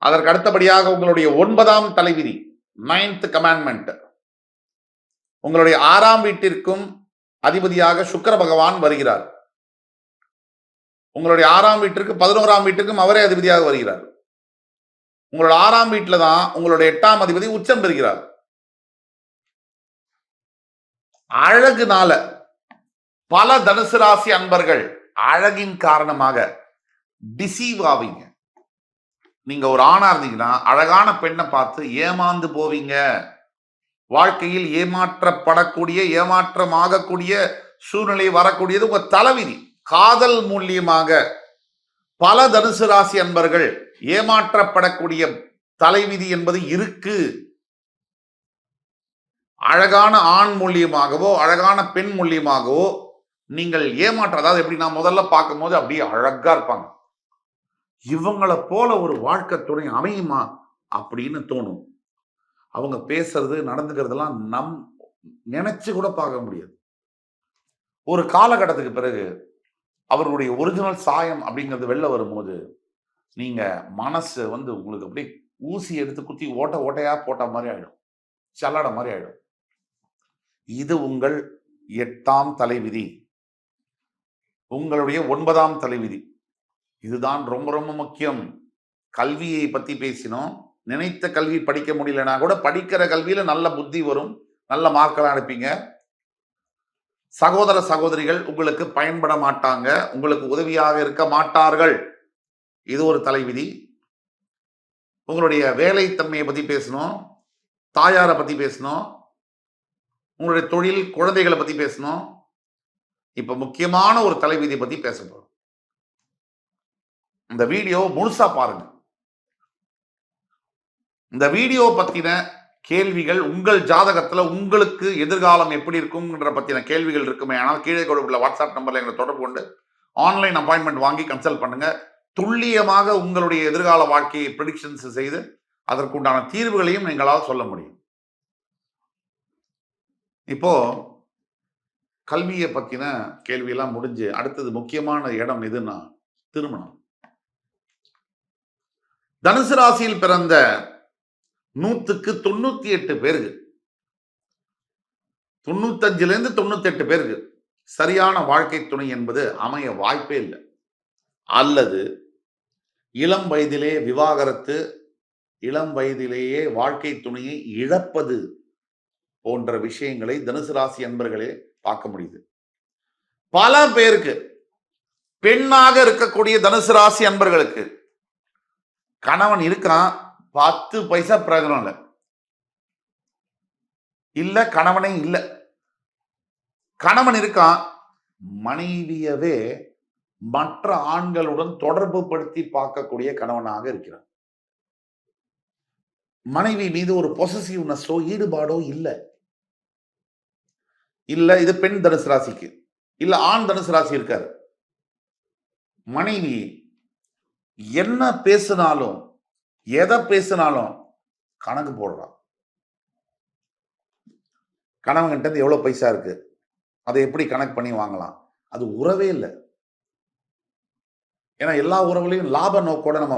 அதற்கு அடுத்தபடியாக உங்களுடைய 9ஆம் தலைவிதி, 9th கமாண்ட்மெண்ட், உங்களுடைய 6ஆம் வீட்டிற்கும் அதிபதியாக சுக்கிர பகவான் வருகிறார். உங்களுடைய 6ஆம் வீட்டிற்கு 11ஆம் வீட்டுக்கும் அவரே அதிபதியாக வருகிறார். உங்களோட 6ஆம் வீட்டில் தான் உங்களுடைய 8ஆம் அதிபதி உச்சம் பெறுகிறார். அழகுனால பல தனுசு ராசி அன்பர்கள் அழகின் காரணமாக டிசீவ் ஆவீங்க. நீங்க ஒரு ஆணா இருந்தீங்கன்னா அழகான பெண்ணை பார்த்து ஏமாந்து போவீங்க. வாழ்க்கையில் ஏமாற்றப்படக்கூடிய, ஏமாற்றமாகக்கூடிய சூழ்நிலை வரக்கூடியது உங்க தலைவிதி. காதல் மூலியமாக பல தனுசு ராசி அன்பர்கள் ஏமாற்றப்படக்கூடிய தலைவிதி என்பது இருக்கு. அழகான ஆண் மூலியமாகவோ அழகான பெண் மூலியமாகவோ நீங்கள் ஏமாற்ற, அதாவது எப்படி நான் முதல்ல பார்க்கும் போது அப்படியே அழகா இருப்பாங்க, இவங்களை போல ஒரு வாழ்க்கை துணை அமையுமா அப்படின்னு தோணும். அவங்க பேசுறது நடந்துக்கிறதெல்லாம் நம் நினைச்சு கூட பார்க்க முடியாது. ஒரு காலகட்டத்துக்கு பிறகு அவர்களுடைய ஒரிஜினல் சாயம் அப்படிங்கிறது வெளில வரும்போது நீங்க மனசு உங்களுக்கு அப்படியே ஊசி எடுத்து குத்தி ஓட்டையா போட்ட மாதிரி ஆயிடும், சல்லடை மாதிரி ஆயிடும். இது உங்கள் 8ஆம் தலைவிதி. உங்களுடைய 9ஆம் தலைவிதி இதுதான் ரொம்ப ரொம்ப முக்கியம். கல்வியை பத்தி பேசினோம். நினைத்த கல்வி படிக்க முடியலனா கூட படிக்கிற கல்வியில நல்ல புத்தி வரும், நல்ல மார்க்கெல்லாம் எடுப்பீங்க. சகோதர சகோதரிகள் உங்களுக்கு பயன்பட மாட்டாங்க, உங்களுக்கு உதவியாக இருக்க மாட்டார்கள். இது ஒரு தலைவிதி. உங்களுடைய வேலை தன்மையை பத்தி பேசணும், தாயாரை பத்தி பேசணும், உங்களுடைய தொழில், குழந்தைகளை பத்தி பேசணும். இப்ப முக்கியமான ஒரு தலைவிதியை பத்தி பேச போறோம். இந்த வீடியோ முழுசா பாருங்க. இந்த வீடியோ பத்தின கேள்விகள் உங்கள் ஜாதகத்துல உங்களுக்கு எதிர்காலம் எப்படி இருக்கும்ன்ற பத்தின கேள்விகள் இருக்குமே ஆனால் கீழே கொடுத்துள்ள வாட்ஸ்அப் நம்பர்ல எங்களை தொடர்பு கொண்டு ஆன்லைன் அப்பாயின்மெண்ட் வாங்கி கன்சல்ட் பண்ணுங்க. துல்லியமாக உங்களுடைய எதிர்கால வாழ்க்கையை ப்ரெடிக்ஷன்ஸ் செய்து அதற்குண்டான தீர்வுகளையும் நீங்களால் சொல்ல முடியும். இப்போ கல்வியை பத்தின கேள்வியெல்லாம் முடிஞ்சு அடுத்தது முக்கியமான இடம் எதுன்னா திருமணம். தனுசு ராசியில் பிறந்த 100க்கு 98 பேருக்கு, 95லிருந்து 98 பேருக்கு சரியான வாழ்க்கை துணை என்பது அமைய வாய்ப்பே இல்லை. அல்லது இளம் வயதிலே விவாகரத்து, இளம் வயதிலேயே வாழ்க்கை துணையை இழப்பது போன்ற விஷயங்களை தனுசு ராசி அன்பர்களே பார்க்க முடியுது. பல பேருக்கு, பெண்ணாக இருக்கக்கூடிய தனுசு ராசி அன்பர்களுக்கு கணவன் இருக்கிறான், 10 பைசா பிரயோஜனம் இல்லை, இல்ல கணவனே இல்லை. கணவன் இருக்கான், மனைவியவே மற்ற ஆண்களுடன் தொடர்பு படுத்தி பார்க்கக்கூடிய கணவனாக இருக்கிறான். மனைவி மீது ஒரு பொசசிவ்னஸோ ஈடுபாடோ இல்லை. இல்ல இது பெண் தனுசு ராசிக்கு, இல்ல ஆண் தனுசு ராசி இருக்காரு. மனைவி என்ன பேசினாலும் எதை பேசினாலும் கணக்கு போடுறான். கணவன்கிட்ட இருந்து எவ்வளவு பைசா இருக்கு, அதை எப்படி கணக்கு பண்ணி வாங்கலாம், அது உறவே இல்லை. ஏன்னா எல்லா உறவுகளையும் லாப நோக்கோட நம்ம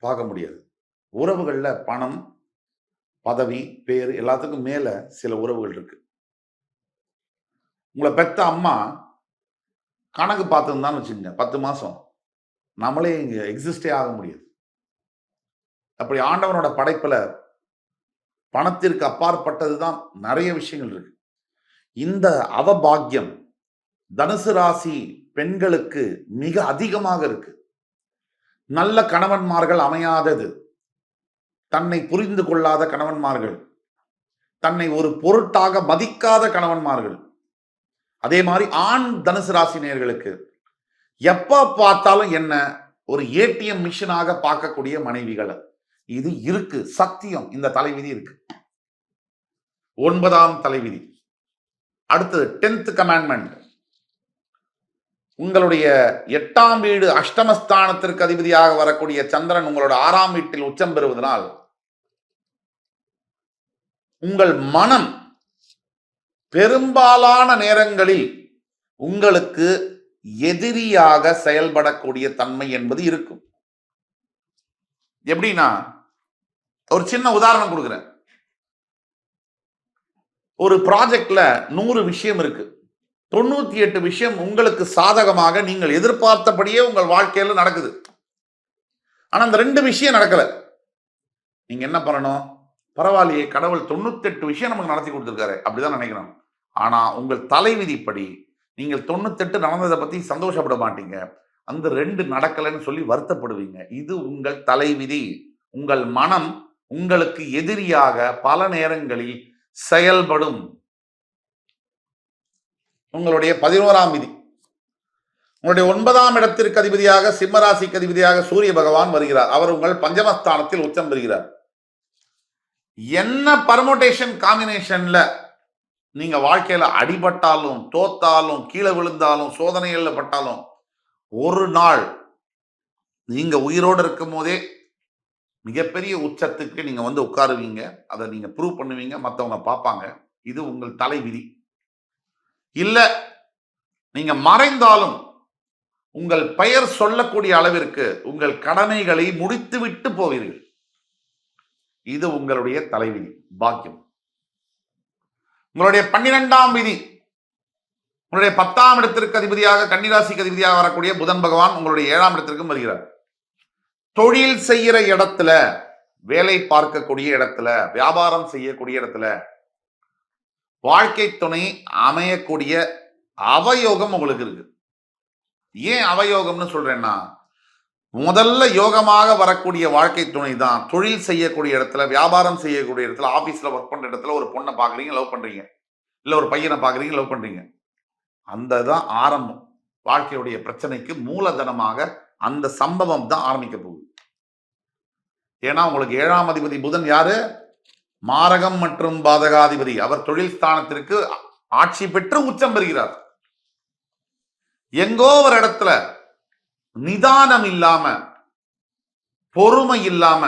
பார்க்க முடியாது. உறவுகள்ல பணம், பதவி, பேர் எல்லாத்துக்கும் மேல சில உறவுகள் இருக்கு. உங்களை பெத்த அம்மா கணக்கு பார்த்துருந்தான்னு வச்சுக்கோங்க, 10 மாசம் நம்மளே இங்க எக்ஸிஸ்டே ஆக முடியாது. அப்படி ஆண்டவனோட படைப்புல பணத்திற்கு அப்பாற்பட்டதுதான் நிறைய விஷயங்கள் இருக்கு. இந்த அவபாக்கியம் தனுசு ராசி பெண்களுக்கு மிக அதிகமாக இருக்கு. நல்ல கணவன்மார்கள் அமையாதது, தன்னை புரிந்து கொள்ளாத கணவன்மார்கள், தன்னை ஒரு பொருட்டாக மதிக்காத கணவன்மார்கள், அதே மாதிரி ஆண் தனுசு ராசி நேயர்களுக்கு எப்ப பார்த்தாலும் என்ன ஒரு ஏடிஎம் மிஷினாக பார்க்கக்கூடிய மனைவிகள், இது இருக்கு, சத்தியம். இந்த தலைவிதி இருக்கு. 9ஆம் தலைவிதி. அடுத்தது 10th கமாண்ட்மெண்ட். உங்களுடைய 8ஆம் வீடு அஷ்டமஸ்தானத்திற்கு அதிபதியாக வரக்கூடிய சந்திரன் உங்களோட 6ஆம் வீட்டில் உச்சம் பெறுவதனால் உங்கள் மனம் பெரும்பாலான நேரங்களில் உங்களுக்கு எதிரியாக செயல்படக்கூடிய தன்மை என்பது இருக்கும். எப்படின்னா, ஒரு சின்ன உதாரணம் கொடுக்குறேன். ஒரு ப்ராஜெக்ட்ல 100 விஷயம் இருக்கு. 98 விஷயம் உங்களுக்கு சாதகமாக நீங்கள் எதிர்பார்த்தபடியே உங்கள் வாழ்க்கையில நடக்குது. ஆனா அந்த 2 விஷயம் நடக்கல. நீங்க என்ன பண்ணணும்? பரவாயில்லையே, கடவுள் 98 விஷயம் நமக்கு நடத்தி கொடுத்திருக்காரு. அப்படிதான் நினைக்கணும். ஆனா உங்கள் தலைவிதிப்படி நீங்கள் 98 நடந்ததை பத்தி சந்தோஷப்பட மாட்டீங்க. அந்த 2 நடக்கலைன்னு சொல்லி வருத்தப்படுவீங்க. இது உங்கள் தலைவிதி. உங்கள் மனம் உங்களுக்கு எதிரியாக பல நேரங்களில் செயல்படும். உங்களுடைய 11ஆம் விதி. உங்களுடைய 9ஆம் இடத்திற்கு அதிபதியாக, சிம்மராசிக்கு அதிபதியாக சூரிய பகவான் வருகிறார். அவர் உங்கள் பஞ்சமஸ்தானத்தில் உச்சம் பெறுகிறார். என்ன பர்முடேஷன் காம்பினேஷன்ல நீங்க வாழ்க்கையில அடிபட்டாலும், தோத்தாலும், கீழே விழுந்தாலும், சோதனைகள்ல பட்டாலும், ஒரு நாள் நீங்க உயிரோடு இருக்கும் போதே மிகப்பெரிய உச்சத்துக்கு நீங்க வந்து உட்காருவீங்க. அதை நீங்க ப்ரூவ் பண்ணுவீங்க. மற்றவங்க பார்ப்பாங்க. இது உங்கள் தலைவிதி. இல்ல நீங்க மறைந்தாலும் உங்கள் பெயர் சொல்லக்கூடிய அளவிற்கு உங்கள் கடமைகளை முடித்துவிட்டு போவீர்கள். இது உங்களுடைய தலைவிதி, பாக்கியம். உங்களுடைய 12ஆம் விதி. உங்களுடைய 10ஆம் இடத்திற்கு அதிபதியாக, கன்னிராசிக்கு அதிபதியாக வரக்கூடிய புதன் பகவான் உங்களுடைய 7ஆம் இடத்திற்கும் வருகிறார். தொழில் செய்யற இடத்துல, வேலை பார்க்கக்கூடிய இடத்துல, வியாபாரம் செய்யக்கூடிய இடத்துல வாழ்க்கை துணை அமையக்கூடிய அவயோகம் உங்களுக்கு இருக்கு. ஏன் அவயோகம்னு சொல்றேன்னா, முதல்ல யோகமாக வரக்கூடிய வாழ்க்கை துணை தான் தொழில் செய்யக்கூடிய இடத்துல, வியாபாரம் செய்யக்கூடிய இடத்துல, ஆபீஸ்ல ஒர்க் பண்ற இடத்துல ஒரு பொண்ணை பாக்குறீங்க, லவ் பண்றீங்க, இல்ல ஒரு பையனை பாக்குறீங்க, லவ் பண்றீங்க. அந்த தான் ஆரம்பம். வாழ்க்கையுடைய பிரச்சனைக்கு மூலதனமாக அந்த சம்பவம் தான் ஆரம்பிக்க போகுது. ஏன்னா உங்களுக்கு 7ஆம் அதிபதி புதன் யாரு? மாரகம் மற்றும் பாதகாதிபதி. அவர் தொழில் ஸ்தானத்திற்கு ஆட்சி பெற்று உச்சம் பெறுகிறார். எங்கோ ஒரு இடத்துல நிதானம் இல்லாம, பொறுமை இல்லாம,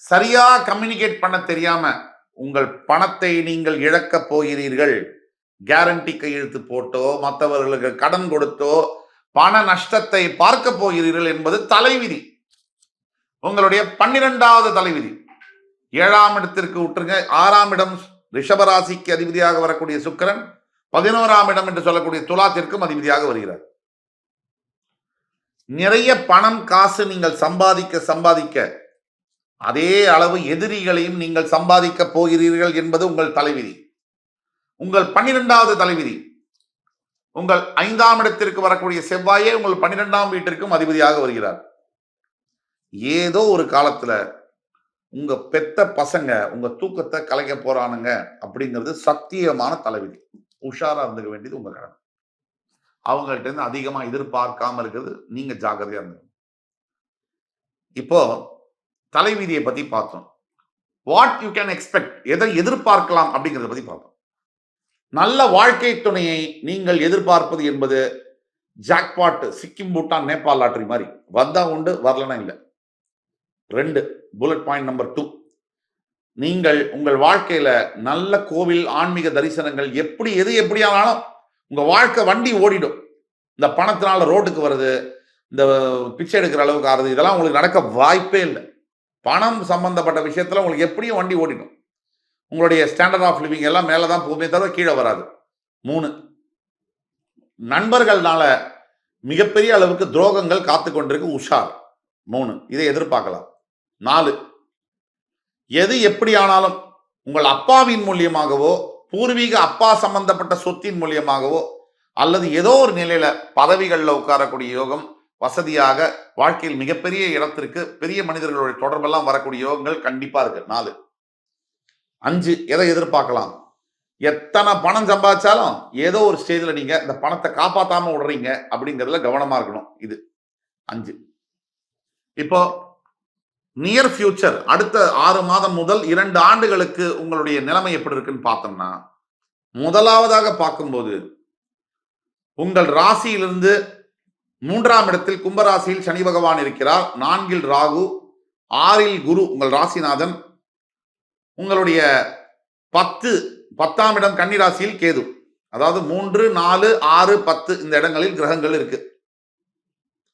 சரியா கம்யூனிகேட் பண்ண தெரியாம உங்கள் பணத்தை நீங்கள் இழக்கப் போகிறீர்கள். கேரண்டி கையெழுத்து போட்டோ, மற்றவர்களுக்கு கடன் கொடுத்தோ பண நஷ்டத்தை பார்க்க போகிறீர்கள் என்பது தலைவிதி. உங்களுடைய 12வது தலைவிதி. 7ஆம் இடத்திற்கு விட்டுருங்க. 6ஆம் இடம் ரிஷபராசிக்கு அதிபதியாக வரக்கூடிய சுக்கிரன் 11ஆம் இடம் என்று சொல்லக்கூடிய துலாத்திற்கும் அதிபதியாக வருகிறார். நிறைய பணம் காசு நீங்கள் சம்பாதிக்க அதே அளவு எதிரிகளையும் நீங்கள் சம்பாதிக்க போகிறீர்கள் என்பது உங்கள் தலைவிதி. உங்கள் 12வது தலைவிதி. உங்கள் 5ஆம் இடத்திற்கு வரக்கூடிய செவ்வாயே உங்கள் 12ஆம் வீட்டிற்கும் அதிபதியாக வருகிறார். ஏதோ ஒரு காலத்துல உங்க பெத்த பசங்க உங்க தூக்கத்தை கலைக்க போறானுங்க அப்படிங்கிறது சத்தியமான தலைவிதி. உஷாரா இருந்துக்க வேண்டியது உங்க கடமை. அவங்கள்ட்ட இருந்து அதிகமா எதிர்பார்க்காம இருக்கிறது நீங்க ஜாக்கிரதையா இருந்தது. இப்போ தலைவிதியை பத்தி பார்த்தோம். வாட் யூ கேன் எக்ஸ்பெக்ட், எதை எதிர்பார்க்கலாம் அப்படிங்கிறத பத்தி பார்த்தோம். நல்ல வாழ்க்கை துணையை நீங்கள் எதிர்பார்ப்பது என்பது ஜாக்பாட், சிக்கிம், பூட்டான், நேபாள் லாட்டரி மாதிரி. வந்தா உண்டு, வரலன்னா இல்லை. 2 புல்லட் பாயிண்ட் நம்பர் 2. நீங்கள் உங்கள் வாழ்க்கையில நல்ல கோவில், ஆன்மீக தரிசனங்கள், எது எப்படியானாலும் உங்க வாழ்க்கை வண்டி ஓடிடும். இந்த பணத்தினால ரோட்டுக்கு வருது, இந்த பிச்சை எடுக்கிற அளவுக்கு ஆறுது, இதெல்லாம் உங்களுக்கு நடக்க வாய்ப்பே இல்லை. பணம் சம்பந்தப்பட்ட விஷயத்துல உங்களுக்கு எப்படியும் வண்டி ஓடிடும். உங்களுடைய ஸ்டாண்டர்ட் ஆஃப் லிவிங் எல்லாம் மேலதான் போகுமே தவிர கீழே வராது. 3, நண்பர்கள்னால மிகப்பெரிய அளவுக்கு துரோகங்கள் காத்து கொண்டிருக்கு, உஷார். 3, இதை எதிர்பார்க்கலாம். 4, எது எப்படி ஆனாலும் உங்கள் அப்பாவின் மூலியமாகவோ, பூர்வீக அப்பா சம்பந்தப்பட்ட சொத்தின் மூலியமாகவோ, அல்லது ஏதோ ஒரு நிலையில பதவிகளில் உட்காரக்கூடிய யோகம், வசதியாக வாழ்க்கையில் மிகப்பெரிய இடத்திற்கு பெரிய மனிதர்களுடைய தொடர்பெல்லாம் வரக்கூடிய யோகங்கள் கண்டிப்பா இருக்கு. 4. 5, எதை எதிர்பார்க்கலாம்? எத்தனை பணம் சம்பாதிச்சாலும் ஏதோ ஒரு ஸ்டேஜ்ல நீங்க இந்த பணத்தை காப்பாத்தாம விடுறீங்க அப்படிங்கிறதுல கவனமா இருக்கணும். இது 5. இப்போ நியர் ஃபியூச்சர், அடுத்த 6 மாதம் முதல் 2 ஆண்டுகளுக்கு உங்களுடைய நிலைமை எப்படி இருக்குன்னு பார்த்தோம்னா, முதலாவதாக பார்க்கும்போது உங்கள் ராசியிலிருந்து 3ஆம் இடத்தில் கும்பராசியில் சனி பகவான் இருக்கிறார். 4இல் ராகு, 6இல் குரு உங்கள் ராசிநாதன். உங்களுடைய 10ஆம் இடம் கன்னிராசியில் கேது. அதாவது 3, 4, 6, 10 இந்த இடங்களில் கிரகங்கள் இருக்கு.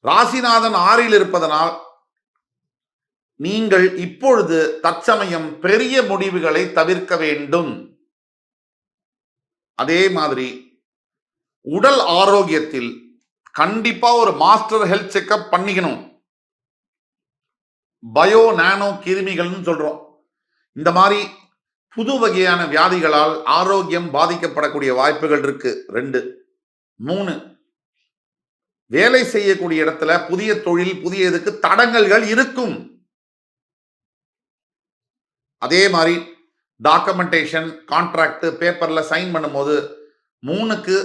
ராசிநாதன் 6இல் இருப்பதனால் நீங்கள் இப்பொழுது தற்சமயம் பெரிய முடிவுகளை தவிர்க்க வேண்டும். அதே மாதிரி உடல் ஆரோக்கியத்தில் கண்டிப்பா ஒரு மாஸ்டர் ஹெல்த் செக்அப் பண்ணிக்கணும். பயோ நானோ கிருமிகள்னு சொல்றோம். இந்த மாதிரி புது வகையான வியாதிகளால் ஆரோக்கியம் பாதிக்கப்படக்கூடிய வாய்ப்புகள் இருக்கு. 2. 3. வேலை செய்யக்கூடிய இடத்துல புதிய தொழில், புதிய இதுக்கு தடங்கல்கள் இருக்கும். அதே மாதிரி டாக்குமெண்டேஷன், கான்ட்ராக்ட், பேப்பர்ல சைன் பண்ணும்போது 3க்கு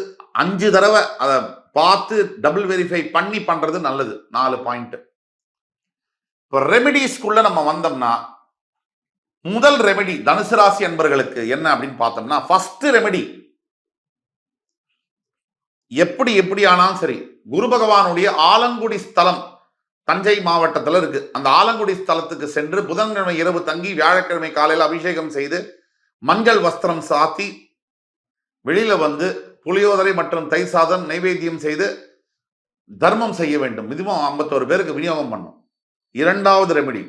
5 தடவை அதை பார்த்து டபுள் வெரிஃபை பண்ணி பண்றது நல்லது. 4 பாயிண்ட். இப்போ ரெமெடிஸ்க்குள்ள நம்ம வந்தோம்னா, முதல் ரெமெடி தனுசு ராசி அன்பர்களுக்கு என்ன அப்படின்னு பார்த்தோம்னா, ஃபர்ஸ்ட் ரெமெடி எப்படி ஆனாலும் சரி, குரு பகவானுடைய ஆலங்குடி ஸ்தலம் தஞ்சை மாவட்டத்தில் இருக்கு. அந்த ஆலங்குடி ஸ்தலத்துக்கு சென்று புதன்கிழமை இரவு தங்கி வியாழக்கிழமை காலையில் அபிஷேகம் செய்து மஞ்சள் வஸ்திரம் சாத்தி வெளியில வந்து புளியோதரை மற்றும் தை சாதம் நைவேத்தியம் செய்து தர்மம் செய்ய வேண்டும். இதுவும் 51 பேருக்கு விநியோகம் பண்ணும். 2வது ரெமெடி,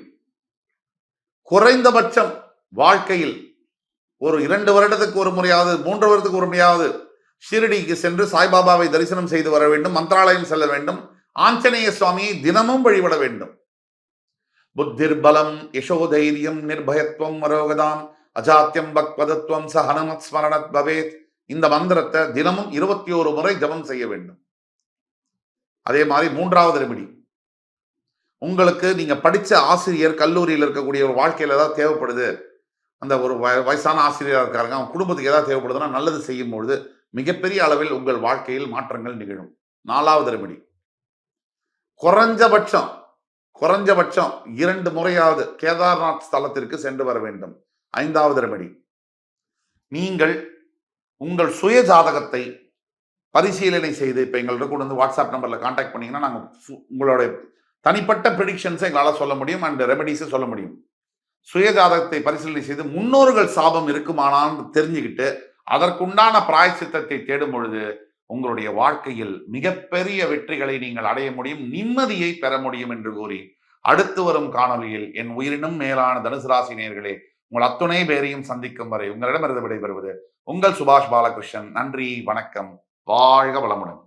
குறைந்தபட்சம் வாழ்க்கையில் ஒரு 2 வருடத்துக்கு ஒரு முறையாவது, 3 வருடத்துக்கு ஒரு முறையாவது ஷிரடிக்கு சென்று சாய்பாபாவை தரிசனம் செய்து வர வேண்டும். மந்திராலயம் செல்ல வேண்டும். ஆஞ்சநேய சுவாமியை தினமும் வழிபட வேண்டும். புத்திர் பலம் யசோதைரியம் நிர்பயத்வம் மரோகதாம் அஜாத்தியம் பக்வதத்வம் சஹனமத் ஸ்மரணத் பவேத். இந்த மந்திரத்தை தினமும் 21 முறை ஜபம் செய்ய வேண்டும். அதே மாதிரி 3வது ரெமெடி, உங்களுக்கு நீங்க படிச்ச ஆசிரியர் கல்லூரியில் இருக்கக்கூடிய ஒரு வாழ்க்கையில் ஏதாவது தேவைப்படுது, அந்த ஒரு வயசான ஆசிரியராக இருக்காங்க, அவங்க குடும்பத்துக்கு ஏதாவது தேவைப்படுதுன்னா நல்லது செய்யும் பொழுது மிகப்பெரிய அளவில் உங்கள் வாழ்க்கையில் மாற்றங்கள் நிகழும். 4வது ரெமெடி, குறைஞ்சபட்சம் 2 முறையாவது கேதார்நாத் ஸ்தலத்திற்கு சென்று வர வேண்டும். 5வது ரெமெடி, நீங்கள் உங்கள் சுய ஜாதகத்தை பரிசீலனை செய்து இப்போ எங்கள்கிட்ட கொண்டு வந்து வாட்ஸ்அப் நம்பரில் கான்டாக்ட் பண்ணீங்கன்னா நாங்கள் உங்களுடைய தனிப்பட்ட ப்ரெடிக்ஷன்ஸை எங்களால் சொல்ல முடியும் அண்ட் ரெமெடிஸை சொல்ல முடியும். சுய ஜாதகத்தை பரிசீலனை செய்து முன்னோர்கள் சாபம் இருக்குமானான்னு தெரிஞ்சுக்கிட்டு அதற்குண்டான பிராயச்சித்தத்தை தேடும் பொழுது உங்களுடைய வாழ்க்கையில் மிகப்பெரிய வெற்றிகளை நீங்கள் அடைய முடியும், நிம்மதியை பெற முடியும் என்று கூறி அடுத்து வரும் காணொலியில் என் உயிரினும் மேலான தனுசு ராசி நேயர்களே உங்கள் அத்துணை பேரையும் சந்திக்கும் வரை உங்களிடமிருந்து விடைபெறுவது உங்கள் சுபாஷ் பாலகிருஷ்ணன். நன்றி, வணக்கம், வாழ்க வளமுடன்.